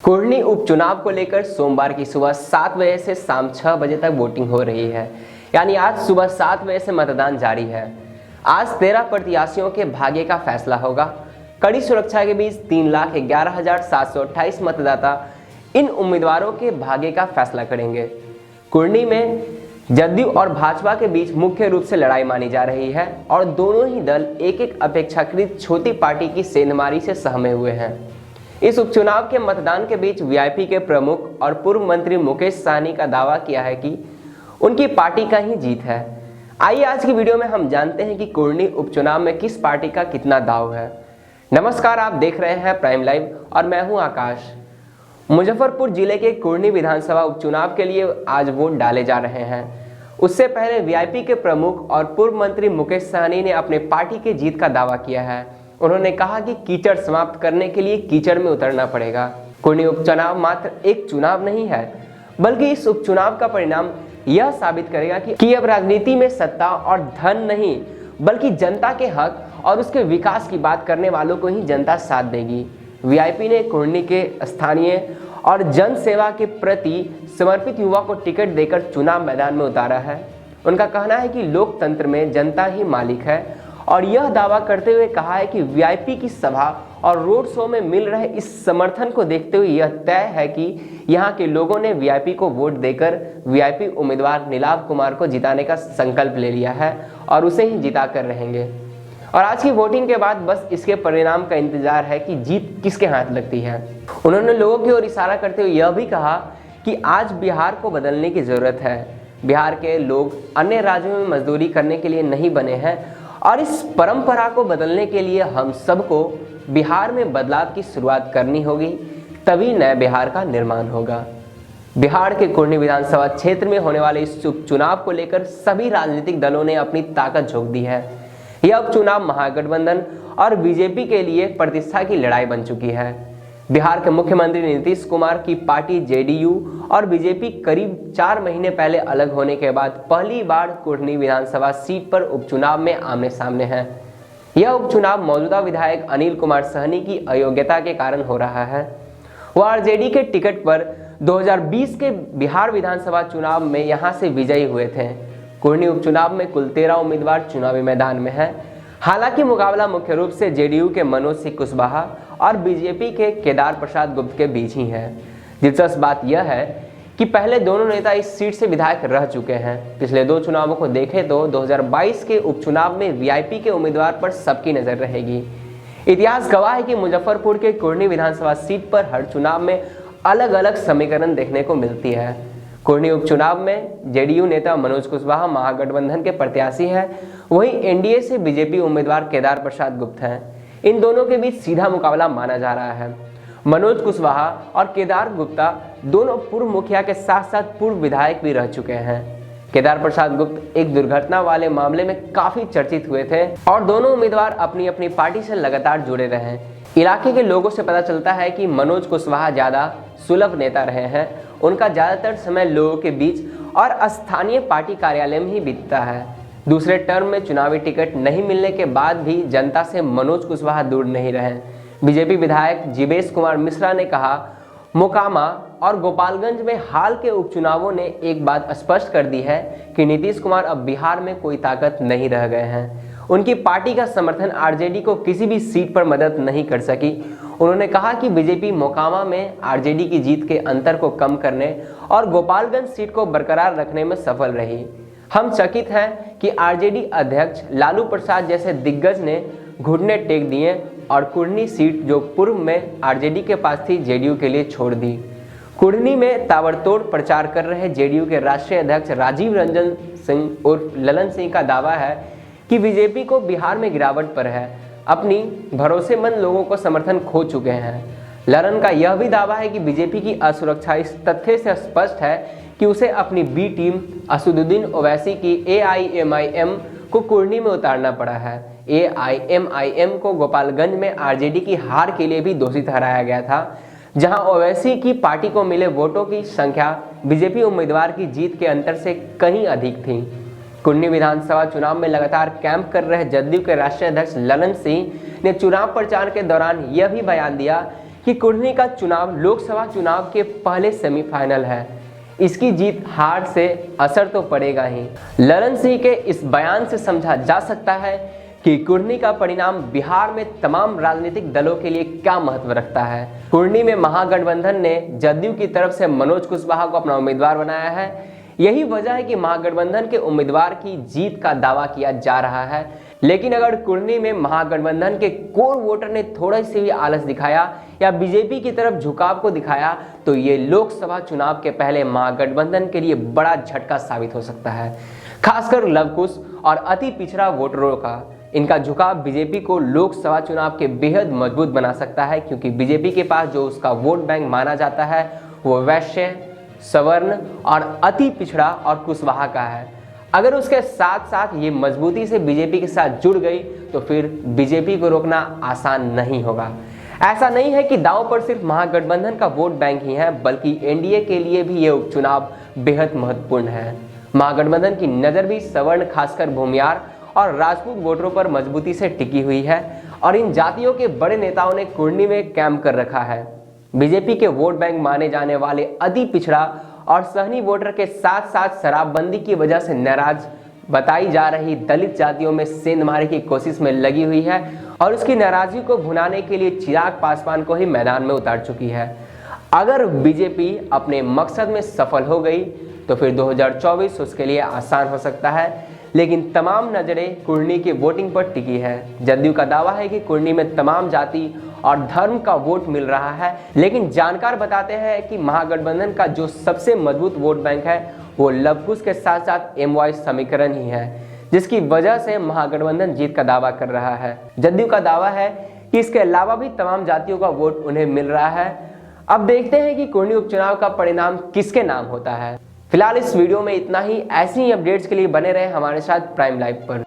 कुर्नी उपचुनाव को लेकर सोमवार की सुबह 7 बजे से शाम 6 बजे तक वोटिंग हो रही है। यानी आज सुबह 7 बजे से मतदान जारी है। आज 13 प्रत्याशियों के भाग्य का फैसला होगा। कड़ी सुरक्षा के बीच 3,11,728 मतदाता इन उम्मीदवारों के भाग्य का फैसला करेंगे। कुर्नी में जदयू और भाजपा के बीच मुख्य रूप से लड़ाई मानी जा रही है और दोनों ही दल एक एक अपेक्षाकृत छोटी पार्टी की सेंधमारी से सहमे हुए हैं। इस उपचुनाव के मतदान के बीच वीआईपी के प्रमुख और पूर्व मंत्री मुकेश सहनी का दावा किया है कि उनकी पार्टी का ही जीत है। आइए आज की वीडियो में हम जानते हैं कि कुर्नी उपचुनाव में किस पार्टी का कितना दाव है। नमस्कार, आप देख रहे हैं प्राइम लाइव और मैं हूं आकाश। मुजफ्फरपुर जिले के कुर्नी विधानसभा उपचुनाव के लिए आज वोट डाले जा रहे हैं। उससे पहले वीआईपी के प्रमुख और पूर्व मंत्री मुकेश सहनी ने अपने पार्टी के जीत का दावा किया है। उन्होंने कहा कि कीचड़ समाप्त करने के लिए कीचड़ में उतरना पड़ेगा। कुर्नी उपचुनाव मात्र एक चुनाव नहीं है, बल्कि इस उपचुनाव का परिणाम यह साबित करेगा कि अब राजनीति में सत्ता और धन नहीं, बल्कि जनता के हक और उसके विकास की बात करने वालों को ही जनता साथ देगी। वीआईपी ने कुर्नी के स्थानीय और जन सेवा के प्रति समर्पित युवा को टिकट देकर चुनाव मैदान में उतारा है। उनका कहना है कि लोकतंत्र में जनता ही मालिक है और यह दावा करते हुए कहा है कि वीआईपी की सभा और रोड शो में मिल रहे इस समर्थन को देखते हुए यह तय है कि यहां के लोगों ने वीआईपी को वोट देकर वीआईपी उम्मीदवार नीलाव कुमार को जिताने का संकल्प ले लिया है और उसे ही जिता कर रहेंगे। और आज की वोटिंग के बाद बस इसके परिणाम का इंतजार है कि जीत किसके हाथ लगती है। उन्होंने लोगों की ओर इशारा करते हुए यह भी कहा कि आज बिहार को बदलने की जरूरत है। बिहार के लोग अन्य राज्यों में मजदूरी करने के लिए नहीं बने हैं और इस परंपरा को बदलने के लिए हम सबको बिहार में बदलाव की शुरुआत करनी होगी, तभी नए बिहार का निर्माण होगा। बिहार के कुर्नी विधानसभा क्षेत्र में होने वाले इस उपचुनाव को लेकर सभी राजनीतिक दलों ने अपनी ताकत झोंक दी है। यह उपचुनाव महागठबंधन और बीजेपी के लिए प्रतिष्ठा की लड़ाई बन चुकी है। बिहार के मुख्यमंत्री नीतीश कुमार की पार्टी जेडीयू और बीजेपी करीब 4 महीने पहले अलग होने के बाद पहली बार कुर्नी विधानसभा सीट पर उपचुनाव में आमने सामने है। यह उपचुनाव मौजूदा विधायक अनिल कुमार सहनी की अयोग्यता के कारण हो रहा है। वह आरजेडी के टिकट पर 2020 के बिहार विधानसभा चुनाव में यहां से विजयी हुए थे। कुर्नी उपचुनाव में कुल 13 उम्मीदवार चुनावी मैदान में हैं। हालांकि मुकाबला मुख्य रूप से जेडीयू के मनोज सिंह कुशवाहा और बीजेपी के केदार प्रसाद गुप्त के बीच ही है। दिलचस्प बात यह है कि पहले दोनों नेता इस सीट से विधायक रह चुके हैं। पिछले 2 चुनावों को देखें तो 2022 के उपचुनाव में वीआईपी के उम्मीदवार पर सबकी नजर रहेगी। इतिहास गवाह है कि मुजफ्फरपुर के कुर्नी विधानसभा सीट पर हर चुनाव में अलग अलग समीकरण देखने को मिलती है। कुर्नी उपचुनाव में जेडीयू नेता मनोज कुशवाहा महागठबंधन के प्रत्याशी हैं, वहीं एनडीए से बीजेपी उम्मीदवार केदार प्रसाद गुप्त हैं। इन दोनों के बीच सीधा मुकाबला माना जा रहा है। मनोज कुशवाहा और केदार गुप्ता दोनों पूर्व मुखिया के साथ साथ पूर्व विधायक भी रह चुके हैं। केदार प्रसाद गुप्त एक दुर्घटना वाले मामले में काफी चर्चित हुए थे और दोनों उम्मीदवार अपनी अपनी पार्टी से लगातार जुड़े रहे। इलाके के लोगों से पता चलता है कि मनोज कुशवाहा ज्यादा सुलभ नेता रहे हैं। उनका ज्यादातर समय लोगों के बीच और स्थानीय पार्टी कार्यालय में ही बीतता है। दूसरे टर्म में चुनावी टिकट नहीं मिलने के बाद भी जनता से मनोज कुशवाहा दूर नहीं रहे। बीजेपी विधायक जीवेश कुमार मिश्रा ने कहा, मोकामा और गोपालगंज में हाल के उपचुनावों ने एक बात स्पष्ट कर दी है कि नीतीश कुमार अब बिहार में कोई ताकत नहीं रह गए हैं। उनकी पार्टी का समर्थन आरजेडी को किसी भी सीट पर मदद नहीं कर सकी। उन्होंने कहा कि बीजेपी मोकामा में आरजेडी की जीत के अंतर को कम करने और गोपालगंज सीट को बरकरार रखने में सफल रही। हम चकित हैं कि आरजेडी अध्यक्ष लालू प्रसाद जैसे दिग्गज ने घुटने टेक दिए और कुर्नी सीट जो पूर्व में आरजेडी के पास थी जेडीयू के लिए छोड़ दी। कुर्नी में ताबड़तोड़ प्रचार कर रहे जेडीयू के राष्ट्रीय अध्यक्ष राजीव रंजन सिंह उर्फ ललन सिंह का दावा है कि बीजेपी को बिहार में गिरावट पर है। अपनी भरोसेमंद लोगों को समर्थन खो चुके हैं। ललन का यह भी दावा है कि बीजेपी की असुरक्षा इस तथ्य से स्पष्ट है कि उसे अपनी बी टीम असदुद्दीन ओवैसी की एआईएमआईएम को कुर्नी में उतारना पड़ा है। एआईएमआईएम को गोपालगंज में आरजेडी की हार के लिए भी दोषी ठहराया गया था, जहां ओवैसी की पार्टी को मिले वोटों की संख्या बीजेपी उम्मीदवार की जीत के अंतर से कहीं अधिक थी। कुर्नी विधानसभा चुनाव में लगातार कैंप कर रहे जदयू के राष्ट्रीय अध्यक्ष ललन सिंह ने चुनाव प्रचार के दौरान यह भी बयान दिया कि कुर्नी का चुनाव लोकसभा चुनाव के पहले सेमीफाइनल है। इसकी जीत हार से असर तो पड़ेगा ही। ललन सिंह के इस बयान से समझा जा सकता है कि कुर्नी का परिणाम बिहार में तमाम राजनीतिक दलों के लिए क्या महत्व रखता है। कुर्नी में महागठबंधन ने जदयू की तरफ से मनोज कुशवाहा को अपना उम्मीदवार बनाया है। यही वजह है कि महागठबंधन के उम्मीदवार की जीत का दावा किया जा रहा है। लेकिन अगर कुर्नी में महागठबंधन के कोर वोटर ने थोड़ा सी भी आलस दिखाया या बीजेपी की तरफ झुकाव को दिखाया तो ये लोकसभा चुनाव के पहले महागठबंधन के लिए बड़ा झटका साबित हो सकता है। खासकर लवकुश और अति पिछड़ा वोटरों का इनका झुकाव बीजेपी को लोकसभा चुनाव के बेहद मजबूत बना सकता है, क्योंकि बीजेपी के पास जो उसका वोट बैंक माना जाता है वो वैश्य, सवर्ण और अति पिछड़ा और कुशवाहा का है। अगर उसके साथ साथ ये मजबूती से बीजेपी के साथ जुड़ गई तो फिर बीजेपी को रोकना आसान नहीं होगा। ऐसा नहीं है कि दांव पर सिर्फ महागठबंधन का वोट बैंक ही है, बल्कि एनडीए के लिए भी ये उपचुनाव बेहद महत्वपूर्ण है। महागठबंधन की नज़र भी सवर्ण, खासकर भूमियार और राजपूत वोटरों पर मजबूती से टिकी हुई है और इन जातियों के बड़े नेताओं ने कुर्नी में कैंप कर रखा है। बीजेपी के वोट बैंक माने जाने वाले अति पिछड़ा और सहनी वोटर के साथ साथ शराबबंदी की वजह से नाराज बताई जा रही दलित जातियों में सेंधमारे की कोशिश में लगी हुई है और उसकी नाराजगी को भुनाने के लिए चिराग पासवान को ही मैदान में उतार चुकी है। अगर बीजेपी अपने मकसद में सफल हो गई तो फिर 2024 उसके लिए आसान हो सकता है, लेकिन तमाम नजरें कुर्नी की वोटिंग पर टिकी है। जदयू का दावा है कि कुर्नी में तमाम जाति और धर्म का वोट मिल रहा है, लेकिन जानकार बताते हैं कि महागठबंधन का जो सबसे मजबूत वोट बैंक है वो लवकुश के साथ साथ एमवाई समीकरण ही है, जिसकी वजह से महागठबंधन जीत का दावा कर रहा है। जदयू का दावा है कि इसके अलावा भी तमाम जातियों का वोट उन्हें मिल रहा है। अब देखते हैं कि कुर्नी उपचुनाव का परिणाम किसके नाम होता है। फिलहाल इस वीडियो में इतना ही। ऐसी ही अपडेट्स के लिए बने रहे हमारे साथ प्राइम लाइव पर।